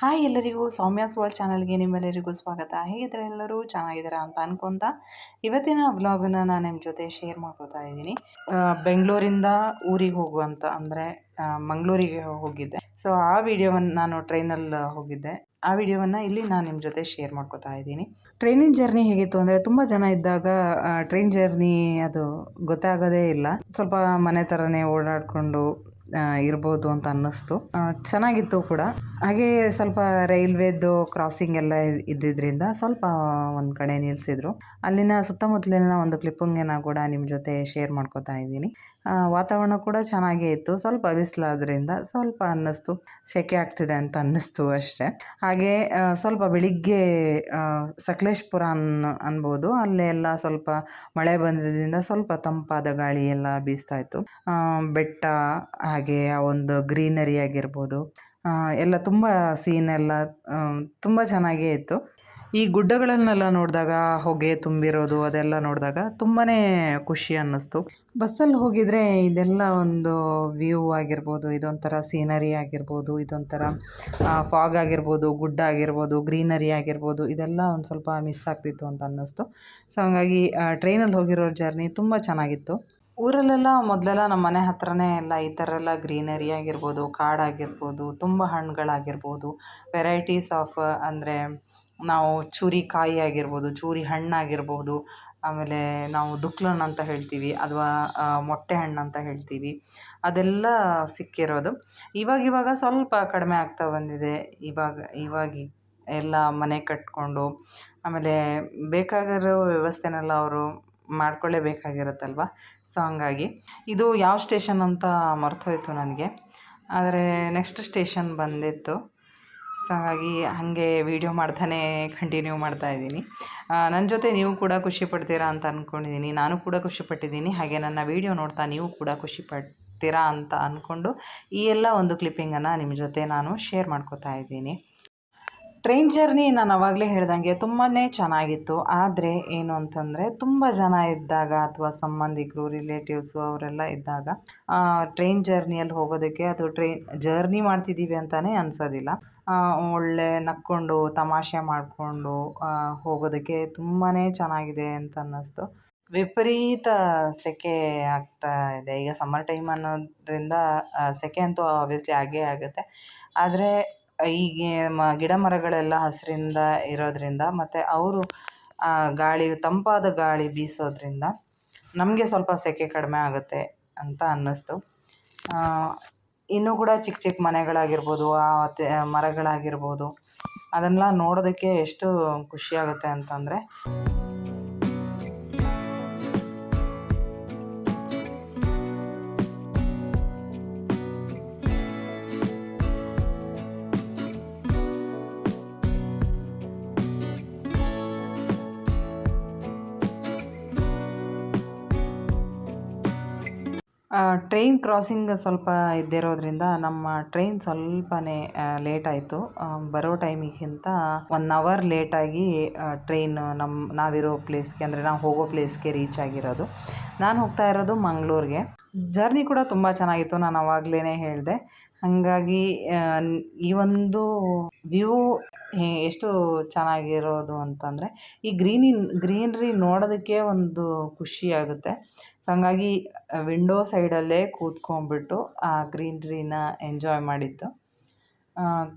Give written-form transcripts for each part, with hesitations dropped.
Hi ಎಲ್ಲರಿಗೂ Soumya's world ಚಾನಲ್ಗೆ ನಿಮ್ಮೆಲ್ಲರಿಗೂ ಸ್ವಾಗತ. ಹೇಗಿದ್ದಾರೆ ಎಲ್ಲರೂ? ಚೆನ್ನಾಗಿದ್ದೀರಾ ಅಂತ ಅನ್ಕೊತ ಇವತ್ತಿನ ವ್ಲಾಗನ್ನು ನಾನು ನಿಮ್ಮ ಜೊತೆ ಶೇರ್ ಮಾಡ್ಕೋತಾ ಇದ್ದೀನಿ. ಬೆಂಗಳೂರಿಂದ ಊರಿಗೆ ಹೋಗುವಂಥ ಅಂದರೆ ಮಂಗಳೂರಿಗೆ ಹೋಗಿದ್ದೆ. ಸೊ ಆ ವಿಡಿಯೋವನ್ನು ನಾನು ಟ್ರೈನಲ್ಲಿ ಹೋಗಿದ್ದೆ. ಆ ವಿಡಿಯೋವನ್ನು ಇಲ್ಲಿ ನಾನು ನಿಮ್ಮ ಜೊತೆ ಶೇರ್ ಮಾಡ್ಕೋತಾ ಇದ್ದೀನಿ. ಟ್ರೈನಿನ ಜರ್ನಿ ಹೇಗಿತ್ತು ಅಂದರೆ ತುಂಬ ಜನ ಇದ್ದಾಗ ಟ್ರೈನ್ ಜರ್ನಿ ಅದು ಗೊತ್ತಾಗೋದೇ ಇಲ್ಲ. ಸ್ವಲ್ಪ ಮನೆ ಥರನೇ ಓಡಾಡಿಕೊಂಡು ಇರ್ಬೋದು ಅಂತ ಅನ್ನಿಸ್ತು. ಚೆನ್ನಾಗಿತ್ತು ಕೂಡ. ಹಾಗೆ ಸ್ವಲ್ಪ ರೈಲ್ವೇದು ಕ್ರಾಸಿಂಗ್ ಎಲ್ಲ ಇದ್ದಿದ್ದರಿಂದ ಸ್ವಲ್ಪ ಒಂದು ಕಡೆ ನಿಲ್ಲಿಸಿದ್ರು. ಅಲ್ಲಿನ ಸುತ್ತಮುತ್ತಲಿನ ಒಂದು ಕ್ಲಿಪ್ಪಿಂಗನ್ನು ಕೂಡ ನಿಮ್ಮ ಜೊತೆ ಶೇರ್ ಮಾಡ್ಕೋತಾ ಇದ್ದೀನಿ. ವಾತಾವರಣ ಕೂಡ ಚೆನ್ನಾಗೇ ಇತ್ತು. ಸ್ವಲ್ಪ ಬಿಸಿಲಾದ್ರಿಂದ ಸ್ವಲ್ಪ ಅನ್ನಿಸ್ತು ಸೆಕೆ ಆಗ್ತಿದೆ ಅಂತ ಅನ್ನಿಸ್ತು ಅಷ್ಟೇ. ಹಾಗೆ ಸ್ವಲ್ಪ ಬೆಳಿಗ್ಗೆ ಸಕಲೇಶಪುರ ಅನ್ಬೋದು, ಅಲ್ಲೆಲ್ಲ ಸ್ವಲ್ಪ ಮಳೆ ಬಂದಿದ್ದರಿಂದ ಸ್ವಲ್ಪ ತಂಪಾದ ಗಾಳಿ ಎಲ್ಲ ಬೀಸ್ತಾ ಇತ್ತು. ಬೆಟ್ಟ ಹಾಗೆ ಆ ಒಂದು ಗ್ರೀನರಿ ಆಗಿರ್ಬೋದು ಎಲ್ಲ ತುಂಬ ಸೀನೆಲ್ಲ ತುಂಬ ಚೆನ್ನಾಗೇ ಇತ್ತು. ಈ ಗುಡ್ಡಗಳನ್ನೆಲ್ಲ ನೋಡಿದಾಗ ಹೊಗೆ ತುಂಬಿರೋದು ಅದೆಲ್ಲ ನೋಡಿದಾಗ ತುಂಬಾ ಖುಷಿ ಅನ್ನಿಸ್ತು. ಬಸ್ಸಲ್ಲಿ ಹೋಗಿದರೆ ಇದೆಲ್ಲ ಒಂದು ವ್ಯೂ ಆಗಿರ್ಬೋದು, ಇದೊಂಥರ ಸೀನರಿ ಆಗಿರ್ಬೋದು, ಇದೊಂಥರ ಫಾಗ್ ಆಗಿರ್ಬೋದು, ಗುಡ್ಡ ಆಗಿರ್ಬೋದು, ಗ್ರೀನರಿ ಆಗಿರ್ಬೋದು, ಇದೆಲ್ಲ ಒಂದು ಸ್ವಲ್ಪ ಮಿಸ್ ಆಗ್ತಿತ್ತು ಅಂತ ಅನ್ನಿಸ್ತು. ಸೊ ಹಾಗಾಗಿ ಟ್ರೈನಲ್ಲಿ ಹೋಗಿರೋ ಜರ್ನಿ ತುಂಬ ಚೆನ್ನಾಗಿತ್ತು. ಊರಲ್ಲೆಲ್ಲ ಮೊದಲೆಲ್ಲ ನಮ್ಮ ಮನೆ ಹತ್ರನೇ ಎಲ್ಲ ಈ ಥರ ಎಲ್ಲ ಗ್ರೀನರಿ ಆಗಿರ್ಬೋದು, ಕಾಡಾಗಿರ್ಬೋದು, ತುಂಬ ಹಣ್ಣುಗಳಾಗಿರ್ಬೋದು, ವೆರೈಟೀಸ್ ಆಫ್ ಅಂದರೆ ನಾವು ಚೂರಿಕಾಯಿ ಆಗಿರ್ಬೋದು, ಚೂರಿ ಹಣ್ಣಾಗಿರ್ಬೋದು, ಆಮೇಲೆ ನಾವು ದುಕ್ಲನ್ ಅಂತ ಹೇಳ್ತೀವಿ ಅಥವಾ ಮೊಟ್ಟೆ ಹಣ್ಣು ಅಂತ ಹೇಳ್ತೀವಿ, ಅದೆಲ್ಲ ಸಿಕ್ಕಿರೋದು. ಇವಾಗ ಸ್ವಲ್ಪ ಕಡಿಮೆ ಆಗ್ತಾ ಬಂದಿದೆ. ಇವಾಗ ಎಲ್ಲ ಮನೆ ಕಟ್ಕೊಂಡು ಆಮೇಲೆ ಬೇಕಾಗಿರೋ ವ್ಯವಸ್ಥೆನೆಲ್ಲ ಅವರು ಮಾಡ್ಕೊಳ್ಳೇಬೇಕಾಗಿರುತ್ತಲ್ವ. ಸೊ ಹಂಗಾಗಿ ಇದು ಯಾವ ಸ್ಟೇಷನ್ ಅಂತ ಮರ್ತೋಯ್ತು ನನಗೆ, ಆದರೆ ನೆಕ್ಸ್ಟ್ ಸ್ಟೇಷನ್ ಬಂದಿತ್ತು. ಸೊ ಹಾಗಾಗಿ ಹಾಗೆ ವೀಡಿಯೋ ಮಾಡ್ತಾನೆ ಕಂಟಿನ್ಯೂ ಮಾಡ್ತಾಯಿದ್ದೀನಿ. ನನ್ನ ಜೊತೆ ನೀವು ಕೂಡ ಖುಷಿ ಪಡ್ತೀರಾ ಅಂತ ಅಂದ್ಕೊಂಡಿದ್ದೀನಿ. ನಾನು ಕೂಡ ಖುಷಿಪಟ್ಟಿದ್ದೀನಿ. ಹಾಗೆ ನನ್ನ ವೀಡಿಯೋ ನೋಡ್ತಾ ನೀವು ಕೂಡ ಖುಷಿ ಪಡ್ತೀರಾ ಅಂತ ಅಂದ್ಕೊಂಡು ಈ ಎಲ್ಲ ಒಂದು ಕ್ಲಿಪ್ಪಿಂಗನ್ನು ನಿಮ್ಮ ಜೊತೆ ನಾನು ಶೇರ್ ಮಾಡ್ಕೋತಾ ಇದ್ದೀನಿ. ಟ್ರೈನ್ ಜರ್ನಿ ನಾನು ಆವಾಗಲೇ ಹೇಳ್ದಂಗೆ ತುಂಬಾ ಚೆನ್ನಾಗಿತ್ತು. ಆದರೆ ಏನು ಅಂತಂದರೆ ತುಂಬ ಜನ ಇದ್ದಾಗ ಅಥವಾ ಸಂಬಂಧಿಕರು, ರಿಲೇಟಿವ್ಸು ಅವರೆಲ್ಲ ಇದ್ದಾಗ ಟ್ರೈನ್ ಜರ್ನಿಯಲ್ಲಿ ಹೋಗೋದಕ್ಕೆ ಅದು ಜರ್ನಿ ಮಾಡ್ತಿದ್ದೀವಿ ಅಂತಲೇ ಅನಿಸೋದಿಲ್ಲ. ಒಳ್ಳೆ ನಕ್ಕೊಂಡು ತಮಾಷೆ ಮಾಡಿಕೊಂಡು ಹೋಗೋದಕ್ಕೆ ತುಂಬಾ ಚೆನ್ನಾಗಿದೆ ಅಂತ ಅನ್ನಿಸ್ತು. ವಿಪರೀತ ಸೆಕೆ ಆಗ್ತಾ ಇದೆ. ಈಗ ಸಮ್ಮರ್ ಟೈಮ್ ಅನ್ನೋದ್ರಿಂದ ಸೆಕೆ ಅಂತೂ ಆಬ್ವಿಯಸ್ಲಿ ಆಗೇ ಆಗುತ್ತೆ. ಆದರೆ ಈಗ ಗಿಡ ಮರಗಳೆಲ್ಲ ಹಸಿರಿಂದ ಇರೋದ್ರಿಂದ ಮತ್ತು ಅವರು ಗಾಳಿ ತಂಪಾದ ಗಾಳಿ ಬೀಸೋದ್ರಿಂದ ನಮಗೆ ಸ್ವಲ್ಪ ಸೆಕೆ ಕಡಿಮೆ ಆಗುತ್ತೆ ಅಂತ ಅನ್ನಿಸ್ತು. ಇನ್ನೂ ಕೂಡ ಚಿಕ್ಕ ಚಿಕ್ಕ ಮನೆಗಳಾಗಿರ್ಬೋದು, ಮರಗಳಾಗಿರ್ಬೋದು, ಅದನ್ನೆಲ್ಲ ನೋಡೋದಕ್ಕೆ ಎಷ್ಟು ಖುಷಿಯಾಗುತ್ತೆ ಅಂತಂದರೆ ಟ್ರೈನ್ ಕ್ರಾಸಿಂಗ್ ಸ್ವಲ್ಪ ಇದ್ದಿರೋದ್ರಿಂದ ನಮ್ಮ ಟ್ರೈನ್ ಸ್ವಲ್ಪನೇ ಲೇಟ್ ಆಯಿತು. ಬರೋ ಟೈಮಿಗಿಂತ 1 ಅವರ್ ಲೇಟಾಗಿ ಟ್ರೈನ್ ನಾವಿರೋ ಪ್ಲೇಸ್ಗೆ ಅಂದರೆ ನಾವು ಹೋಗೋ ಪ್ಲೇಸ್ಗೆ ರೀಚ್ ಆಗಿರೋದು. ನಾನು ಹೋಗ್ತಾ ಇರೋದು ಮಂಗಳೂರಿಗೆ. ಜರ್ನಿ ಕೂಡ ತುಂಬ ಚೆನ್ನಾಗಿತ್ತು, ನಾನು ಆವಾಗಲೇ ಹೇಳಿದೆ. ಹಾಗಾಗಿ ಈ ಒಂದು ವ್ಯೂ ಎಷ್ಟು ಚೆನ್ನಾಗಿರೋದು ಅಂತಂದರೆ ಈ ಗ್ರೀನರಿ ನೋಡೋದಕ್ಕೆ ಒಂದು ಖುಷಿ ಆಗುತ್ತೆ. ಸೊ ಹಂಗಾಗಿ ವಿಂಡೋ ಸೈಡಲ್ಲೇ ಕೂತ್ಕೊಂಡ್ಬಿಟ್ಟು ಆ ಗ್ರೀನ್ರಿನ ಎಂಜಾಯ್ ಮಾಡಿದ್ದು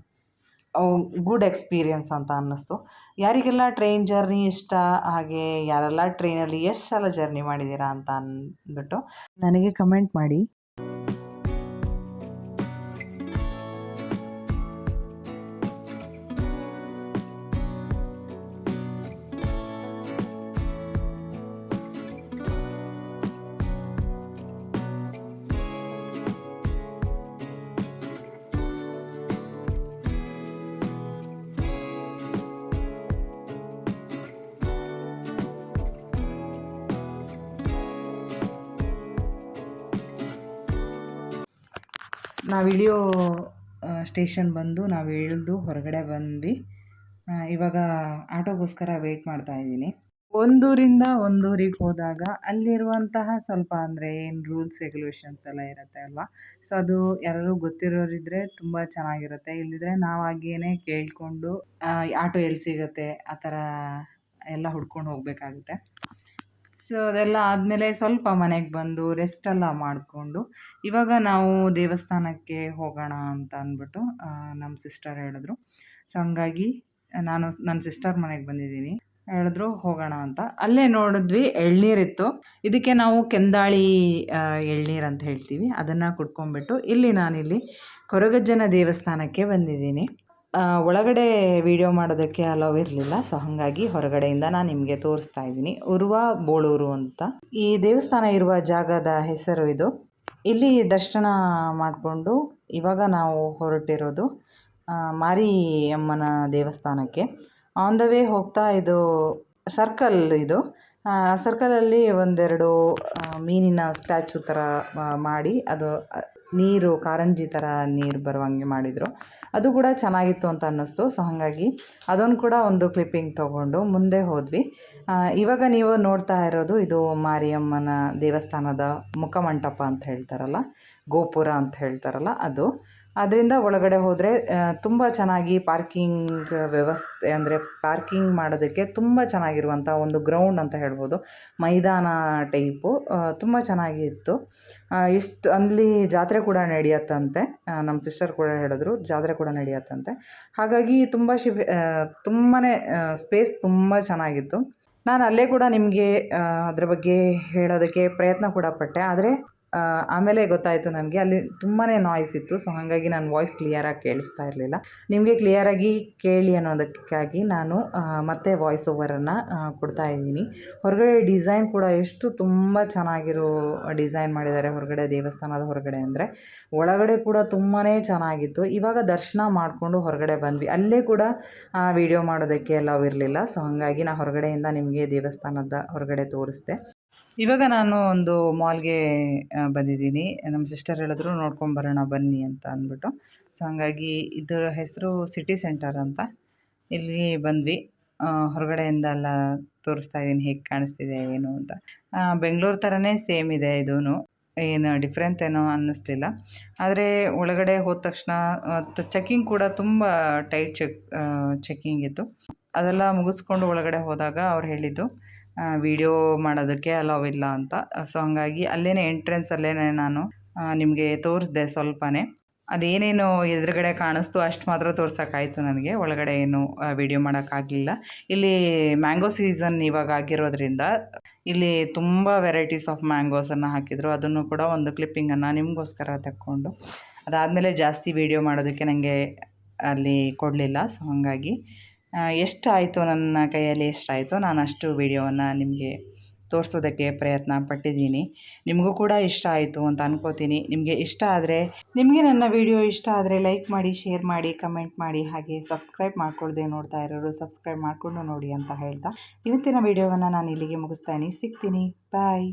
ಗುಡ್ ಎಕ್ಸ್ಪೀರಿಯನ್ಸ್ ಅಂತ ಅನ್ನಿಸ್ತು. ಯಾರಿಗೆಲ್ಲ ಟ್ರೈನ್ ಜರ್ನಿ ಇಷ್ಟ, ಹಾಗೆ ಯಾರೆಲ್ಲ ಟ್ರೈನಲ್ಲಿ ಎಷ್ಟು ಸಲ ಜರ್ನಿ ಮಾಡಿದ್ದೀರಾ ಅಂತ ಅಂದ್ಬಿಟ್ಟು ನನಗೆ ಕಮೆಂಟ್ ಮಾಡಿ. ನಾವು ಇಳಿಯೋ ಸ್ಟೇಷನ್ ಬಂದು ನಾವು ಇಳಿದು ಹೊರಗಡೆ ಬಂದ್ವಿ. ಇವಾಗ ಆಟೋಗೋಸ್ಕರ ವೆಯ್ಟ್ ಮಾಡ್ತಾಯಿದ್ದೀನಿ. ಒಂದೂರಿಂದ ಒಂದೂರಿಗೆ ಹೋದಾಗ ಅಲ್ಲಿರುವಂತಹ ಸ್ವಲ್ಪ ಅಂದರೆ ಏನು ರೂಲ್ಸ್ ರೆಗ್ಯುಲೇಷನ್ಸ್ ಎಲ್ಲ ಇರುತ್ತೆ ಅಲ್ವಾ. ಸೊ ಅದು ಯಾರಾದ್ರು ಗೊತ್ತಿರೋರಿದ್ದರೆ ತುಂಬ ಚೆನ್ನಾಗಿರುತ್ತೆ. ಇಲ್ಲದಿದ್ರೆ ನಾವು ಹಾಗೇನೆ ಕೇಳಿಕೊಂಡು ಆಟೋ ಎಲ್ಲಿ ಸಿಗುತ್ತೆ ಆ ಥರ ಎಲ್ಲ ಹುಡ್ಕೊಂಡು ಹೋಗಬೇಕಾಗುತ್ತೆ. ಸೊ ಅದೆಲ್ಲ ಆದಮೇಲೆ ಸ್ವಲ್ಪ ಮನೆಗೆ ಬಂದು ರೆಸ್ಟೆಲ್ಲ ಮಾಡಿಕೊಂಡು ಇವಾಗ ನಾವು ದೇವಸ್ಥಾನಕ್ಕೆ ಹೋಗೋಣ ಅಂತ ಅಂದ್ಬಿಟ್ಟು ನಮ್ಮ ಸಿಸ್ಟರ್ ಹೇಳಿದ್ರು. ಸೊ ಹಂಗಾಗಿ ನಾನು ನನ್ನ ಸಿಸ್ಟರ್ ಮನೆಗೆ ಬಂದಿದ್ದೀನಿ. ಹೇಳಿದ್ರು ಹೋಗೋಣ ಅಂತ. ಅಲ್ಲೇ ನೋಡಿದ್ವಿ ಎಳ್ನೀರಿತ್ತು. ಇದಕ್ಕೆ ನಾವು ಕೆಂದಾಳಿ ಎಳ್ನೀರು ಅಂತ ಹೇಳ್ತೀವಿ. ಅದನ್ನು ಕುಡ್ಕೊಂಡ್ಬಿಟ್ಟು ನಾನಿಲ್ಲಿ ಕೊರಗಜ್ಜನ ದೇವಸ್ಥಾನಕ್ಕೆ ಬಂದಿದ್ದೀನಿ. ಒಳಗಡೆ ವಿಡಿಯೋ ಮಾಡೋದಕ್ಕೆ ಅಲೋವ್ ಇರಲಿಲ್ಲ. ಸೊ ಹಾಗಾಗಿ ಹೊರಗಡೆಯಿಂದ ನಾನು ನಿಮಗೆ ತೋರಿಸ್ತಾ ಇದ್ದೀನಿ. ಉರ್ವ ಬೋಳೂರು ಅಂತ ಈ ದೇವಸ್ಥಾನ ಇರುವ ಜಾಗದ ಹೆಸರು ಇದು. ಇಲ್ಲಿ ದರ್ಶನ ಮಾಡಿಕೊಂಡು ಇವಾಗ ನಾವು ಹೊರಟಿರೋದು ಮಾರಿಯಮ್ಮನ ದೇವಸ್ಥಾನಕ್ಕೆ. ಆನ್ ದ ವೇ ಹೋಗ್ತಾ ಇದು ಸರ್ಕಲ್ ಇದು. ಸರ್ಕಲಲ್ಲಿ ಒಂದೆರಡು ಮೀನಿನ ಸ್ಟ್ಯಾಚು ಥರ ಮಾಡಿ ಅದು ನೀರು ಕಾರಂಜಿ ಥರ ನೀರು ಬರುವಂಗೆ ಮಾಡಿದರು. ಅದು ಕೂಡ ಚೆನ್ನಾಗಿತ್ತು ಅಂತ ಅನ್ನಿಸ್ತು. ಸೊ ಹಾಗಾಗಿ ಅದನ್ನು ಕೂಡ ಒಂದು ಕ್ಲಿಪ್ಪಿಂಗ್ ತೊಗೊಂಡು ಮುಂದೆ ಹೋದ್ವಿ. ಇವಾಗ ನೀವು ನೋಡ್ತಾ ಇರೋದು ಇದು ಮಾರಿಯಮ್ಮನ ದೇವಸ್ಥಾನದ ಮುಖಮಂಟಪ ಅಂತ ಹೇಳ್ತಾರಲ್ಲ, ಗೋಪುರ ಅಂತ ಹೇಳ್ತಾರಲ್ಲ ಅದು. ಅದರಿಂದ ಒಳಗಡೆ ಹೋದರೆ ತುಂಬ ಚೆನ್ನಾಗಿ ಪಾರ್ಕಿಂಗ್ ವ್ಯವಸ್ಥೆ ಅಂದರೆ ಪಾರ್ಕಿಂಗ್ ಮಾಡೋದಕ್ಕೆ ತುಂಬ ಚೆನ್ನಾಗಿರುವಂಥ ಒಂದು ಗ್ರೌಂಡ್ ಅಂತ ಹೇಳ್ಬೋದು. ಮೈದಾನ ಟೈಪು ತುಂಬ ಚೆನ್ನಾಗಿತ್ತು. ಎಷ್ಟು ಅಲ್ಲಿ ಜಾತ್ರೆ ಕೂಡ ನಡೆಯತ್ತಂತೆ. ನಮ್ಮ ಸಿಸ್ಟರ್ ಕೂಡ ಹೇಳಿದ್ರು ಜಾತ್ರೆ ಕೂಡ ನಡೆಯತ್ತಂತೆ. ಹಾಗಾಗಿ ತುಂಬಾ ಸ್ಪೇಸ್ ತುಂಬ ಚೆನ್ನಾಗಿತ್ತು. ನಾನು ಅಲ್ಲೇ ಕೂಡ ನಿಮಗೆ ಅದ್ರ ಬಗ್ಗೆ ಹೇಳೋದಕ್ಕೆ ಪ್ರಯತ್ನ ಕೂಡ ಪಟ್ಟೆ. ಆದರೆ ಆಮೇಲೆ ಗೊತ್ತಾಯಿತು ನನಗೆ ಅಲ್ಲಿ ತುಂಬಾ ನಾಯ್ಸ್ ಇತ್ತು. ಸೊ ಹಾಗಾಗಿ ನನ್ನ ವಾಯ್ಸ್ ಕ್ಲಿಯರಾಗಿ ಕೇಳಿಸ್ತಾ ಇರಲಿಲ್ಲ. ನಿಮಗೆ ಕ್ಲಿಯರಾಗಿ ಕೇಳಿ ಅನ್ನೋದಕ್ಕಾಗಿ ನಾನು ಮತ್ತೆ ವಾಯ್ಸ್ ಓವರನ್ನು ಕೊಡ್ತಾ ಇದ್ದೀನಿ. ಹೊರಗಡೆ ಡಿಸೈನ್ ಕೂಡ ಎಷ್ಟು ತುಂಬ ಚೆನ್ನಾಗಿರೋ ಡಿಸೈನ್ ಮಾಡಿದ್ದಾರೆ ಹೊರಗಡೆ, ದೇವಸ್ಥಾನದ ಹೊರಗಡೆ ಅಂದರೆ. ಒಳಗಡೆ ಕೂಡ ತುಂಬಾ ಚೆನ್ನಾಗಿತ್ತು. ಇವಾಗ ದರ್ಶನ ಮಾಡಿಕೊಂಡು ಹೊರಗಡೆ ಬಂದ್ವಿ. ಅಲ್ಲೇ ಕೂಡ ವಿಡಿಯೋ ಮಾಡೋದಕ್ಕೆ ಅಲೋವ್ ಇರಲಿಲ್ಲ. ಸೊ ಹಾಗಾಗಿ ನಾನು ಹೊರಗಡೆಯಿಂದ ನಿಮಗೆ ದೇವಸ್ಥಾನದ ಹೊರಗಡೆ ತೋರಿಸ್ದೆ. ಇವಾಗ ನಾನು ಒಂದು ಮಾಲ್ಗೆ ಬಂದಿದ್ದೀನಿ. ನಮ್ಮ ಸಿಸ್ಟರ್ ಹೇಳಿದ್ರು ನೋಡ್ಕೊಂಬರೋಣ ಬನ್ನಿ ಅಂತ ಅಂದ್ಬಿಟ್ಟು. ಸೊ ಹಾಗಾಗಿ ಇದರ ಹೆಸರು ಸಿಟಿ ಸೆಂಟರ್ ಅಂತ. ಇಲ್ಲಿ ಬಂದ್ವಿ. ಹೊರಗಡೆಯಿಂದ ಎಲ್ಲ ತೋರಿಸ್ತಾ ಇದ್ದೀನಿ ಹೇಗೆ ಕಾಣಿಸ್ತಿದೆ ಏನು ಅಂತ. ಬೆಂಗಳೂರು ಥರನೇ ಸೇಮ್ ಇದೆ ಇದೂ. ಏನು ಡಿಫ್ರೆಂಟ್ ಏನೋ ಅನ್ನಿಸ್ಲಿಲ್ಲ. ಆದರೆ ಒಳಗಡೆ ಹೋದ ತಕ್ಷಣ ಚೆಕ್ಕಿಂಗ್ ಕೂಡ ತುಂಬ ಟೈಟ್ ಚೆಕ್ಕಿಂಗ್ ಇತ್ತು. ಅದೆಲ್ಲ ಮುಗಿಸ್ಕೊಂಡು ಒಳಗಡೆ ಹೋದಾಗ ಅವ್ರು ಹೇಳಿದ್ದು ವಿಡಿಯೋ ಮಾಡೋದಕ್ಕೆ ಅಲೋವ್ ಇಲ್ಲ ಅಂತ. ಸೊ ಹಂಗಾಗಿ ಅಲ್ಲೇ ಎಂಟ್ರೆನ್ಸಲ್ಲೇ ನಾನು ನಿಮಗೆ ತೋರಿಸ್ದೆ ಸ್ವಲ್ಪನೇ. ಅದೇನೇನು ಎದುರುಗಡೆ ಕಾಣಿಸ್ತು ಅಷ್ಟು ಮಾತ್ರ ತೋರ್ಸೋಕ್ಕಾಯಿತು ನನಗೆ. ಒಳಗಡೆ ಏನು ವಿಡಿಯೋ ಮಾಡೋಕ್ಕಾಗಲಿಲ್ಲ. ಇಲ್ಲಿ ಮ್ಯಾಂಗೋ ಸೀಸನ್ ಇವಾಗ ಆಗಿರೋದ್ರಿಂದ ಇಲ್ಲಿ ತುಂಬ ವೆರೈಟೀಸ್ ಆಫ್ ಮ್ಯಾಂಗೋಸನ್ನು ಹಾಕಿದರು. ಅದನ್ನು ಕೂಡ ಒಂದು ಕ್ಲಿಪ್ಪಿಂಗನ್ನು ನಿಮಗೋಸ್ಕರ ತಕ್ಕೊಂಡು ಅದಾದಮೇಲೆ ಜಾಸ್ತಿ ವಿಡಿಯೋ ಮಾಡೋದಕ್ಕೆ ನನಗೆ ಅಲ್ಲಿ ಕೊಡಲಿಲ್ಲ. ಸೊ ಹಾಗಾಗಿ ಎಷ್ಟಾಯಿತು ನನ್ನ ಕೈಯಲ್ಲಿ ಎಷ್ಟಾಯಿತೋ ನಾನು ಅಷ್ಟು ವಿಡಿಯೋವನ್ನು ನಿಮಗೆ ತೋರಿಸೋದಕ್ಕೆ ಪ್ರಯತ್ನ ಪಟ್ಟಿದ್ದೀನಿ. ನಿಮಗೂ ಕೂಡ ಇಷ್ಟ ಆಯಿತು ಅಂತ ಅನ್ಕೋತೀನಿ. ನಿಮಗೆ ನನ್ನ ವಿಡಿಯೋ ಇಷ್ಟ ಆದರೆ ಲೈಕ್ ಮಾಡಿ, ಶೇರ್ ಮಾಡಿ, ಕಮೆಂಟ್ ಮಾಡಿ. ಹಾಗೆ ಸಬ್ಸ್ಕ್ರೈಬ್ ಮಾಡ್ಕೊಳ್ದೆ ನೋಡ್ತಾ ಇರೋರು ಸಬ್ಸ್ಕ್ರೈಬ್ ಮಾಡಿಕೊಂಡು ನೋಡಿ ಅಂತ ಹೇಳ್ತಾ ಇವತ್ತಿನ ವಿಡಿಯೋವನ್ನು ನಾನು ಇಲ್ಲಿಗೆ ಮುಗಿಸ್ತಾ ಸಿಗ್ತೀನಿ. ಬಾಯ್.